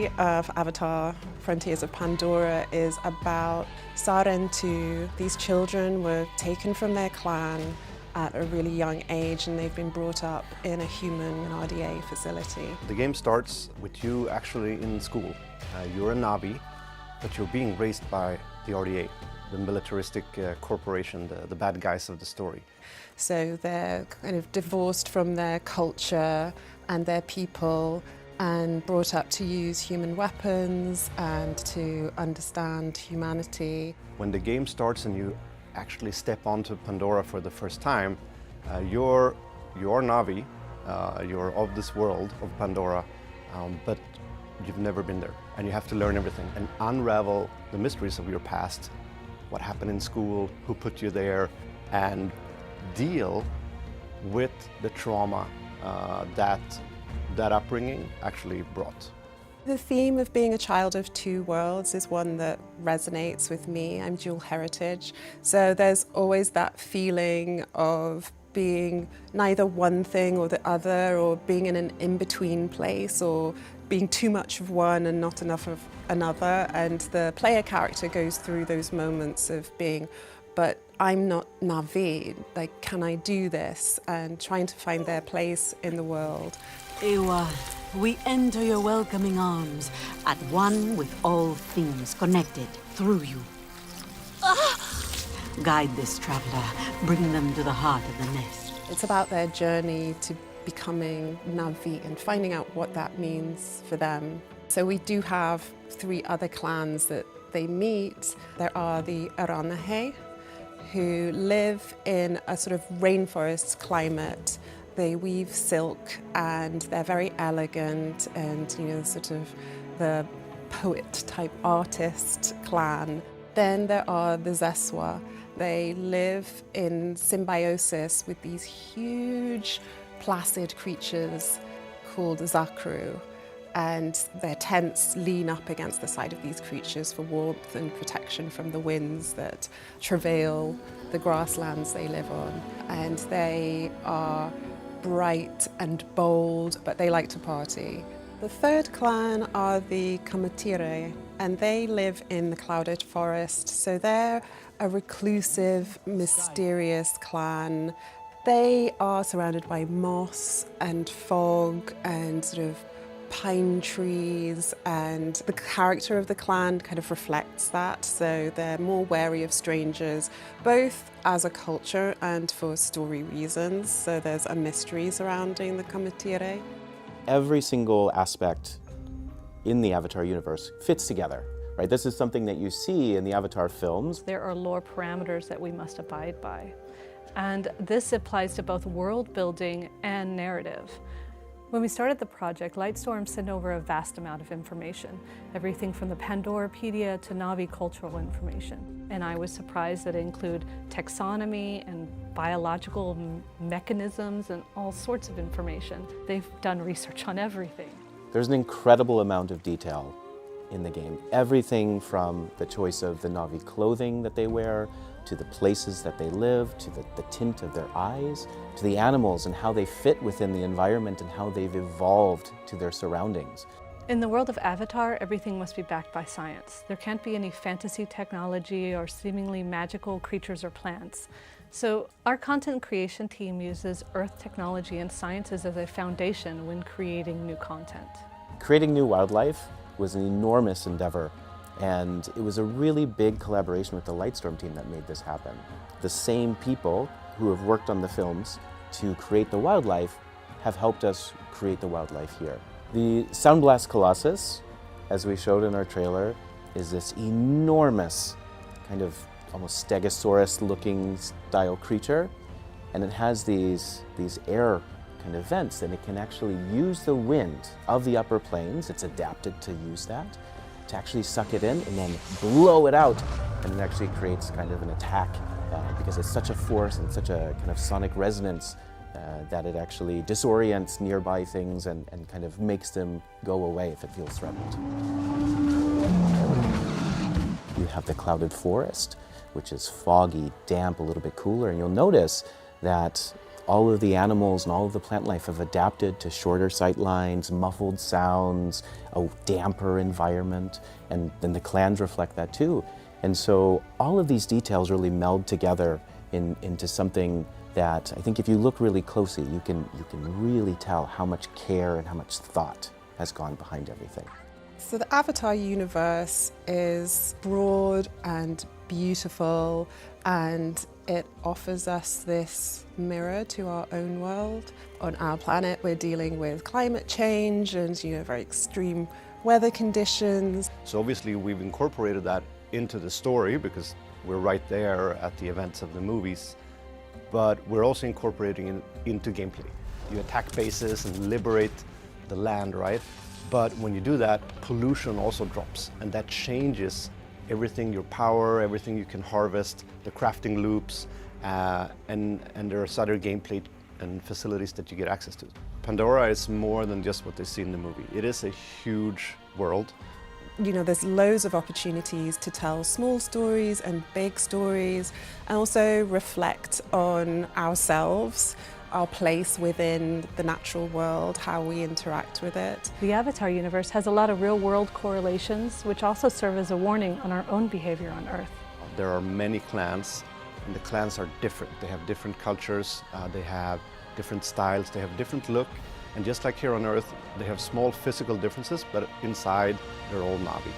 story of Avatar, Frontiers of Pandora is about Sarentu. These children were taken from their clan at a really young age and they've been brought up in a human RDA facility. The game starts with you actually in school. You're a Navi, but you're being raised by the RDA, the militaristic corporation, the bad guys of the story. So they're kind of divorced from their culture and their people and brought up to use human weapons and to understand humanity. When the game starts and you actually step onto Pandora for the first time, you're Navi, you're of this world of Pandora, but you've never been there. And you have to learn everything and unravel the mysteries of your past, what happened in school, who put you there, and deal with the trauma that upbringing actually brought. The theme of being a child of two worlds is one that resonates with me. I'm dual heritage, so there's always that feeling of being neither one thing or the other, or being in an in-between place, or being too much of one and not enough of another. And the player character goes through those moments of being, but I'm not Navi, like, can I do this? And trying to find their place in the world. Ewa, we enter your welcoming arms, at one with all things connected through you. Guide this traveler, bring them to the heart of the nest. It's about their journey to becoming Navi and finding out what that means for them. So we do have 3 other clans that they meet. There are the Aranahe, who live in a sort of rainforest climate. They weave silk and they're very elegant and, you know, sort of the poet-type artist clan. Then there are the Zeswa. They live in symbiosis with these huge placid creatures called Zakru, and their tents lean up against the side of these creatures for warmth and protection from the winds that travail the grasslands they live on. And they are bright and bold, but they like to party. The 3rd clan are the Kamatire, and they live in the clouded forest, so they're a reclusive, mysterious clan. They are surrounded by moss and fog and sort of pine trees, and the character of the clan kind of reflects that, so they're more wary of strangers, both as a culture and for story reasons, so there's a mystery surrounding the Kamatire. Every single aspect in the Avatar universe fits together, right? This is something that you see in the Avatar films. There are lore parameters that we must abide by, and this applies to both world building and narrative. When we started the project, Lightstorm sent over a vast amount of information, everything from the Pandorapedia to Navi cultural information. And I was surprised that it included taxonomy and biological mechanisms and all sorts of information. They've done research on everything. There's an incredible amount of detail in the game. Everything from the choice of the Navi clothing that they wear, to the places that they live, to the tint of their eyes, to the animals and how they fit within the environment and how they've evolved to their surroundings. In the world of Avatar, everything must be backed by science. There can't be any fantasy technology or seemingly magical creatures or plants. So our content creation team uses Earth technology and sciences as a foundation when creating new content. Creating new wildlife was an enormous endeavor. And it was a really big collaboration with the Lightstorm team that made this happen. The same people who have worked on the films to create the wildlife have helped us create the wildlife here. The Soundblast Colossus, as we showed in our trailer, is this enormous kind of almost Stegosaurus-looking style creature. And it has these air kind of vents, and it can actually use the wind of the upper plains. It's adapted to use that, to actually suck it in and then blow it out, and it actually creates kind of an attack because it's such a force and such a kind of sonic resonance that it actually disorients nearby things and kind of makes them go away if it feels threatened. You have the clouded forest, which is foggy, damp, a little bit cooler, and you'll notice that all of the animals and all of the plant life have adapted to shorter sight lines, muffled sounds, a damper environment, and then the clans reflect that too. And so all of these details really meld together into something that I think if you look really closely, you can really tell how much care and how much thought has gone behind everything. So the Avatar universe is broad and beautiful, and it offers us this mirror to our own world. On our planet, we're dealing with climate change and very extreme weather conditions. So obviously we've incorporated that into the story because we're right there at the events of the movies, but we're also incorporating it into gameplay. You attack bases and liberate the land, right? But when you do that, pollution also drops, and that changes everything, your power, everything you can harvest, the crafting loops, and there's other gameplay and facilities that you get access to. Pandora is more than just what they see in the movie. It is a huge world. There's loads of opportunities to tell small stories and big stories, and also reflect on ourselves, our place within the natural world, how we interact with it. The Avatar universe has a lot of real-world correlations, which also serve as a warning on our own behavior on Earth. There are many clans, and the clans are different. They have different cultures, they have different styles, they have a different look, and just like here on Earth, they have small physical differences, but inside they're all Na'vi.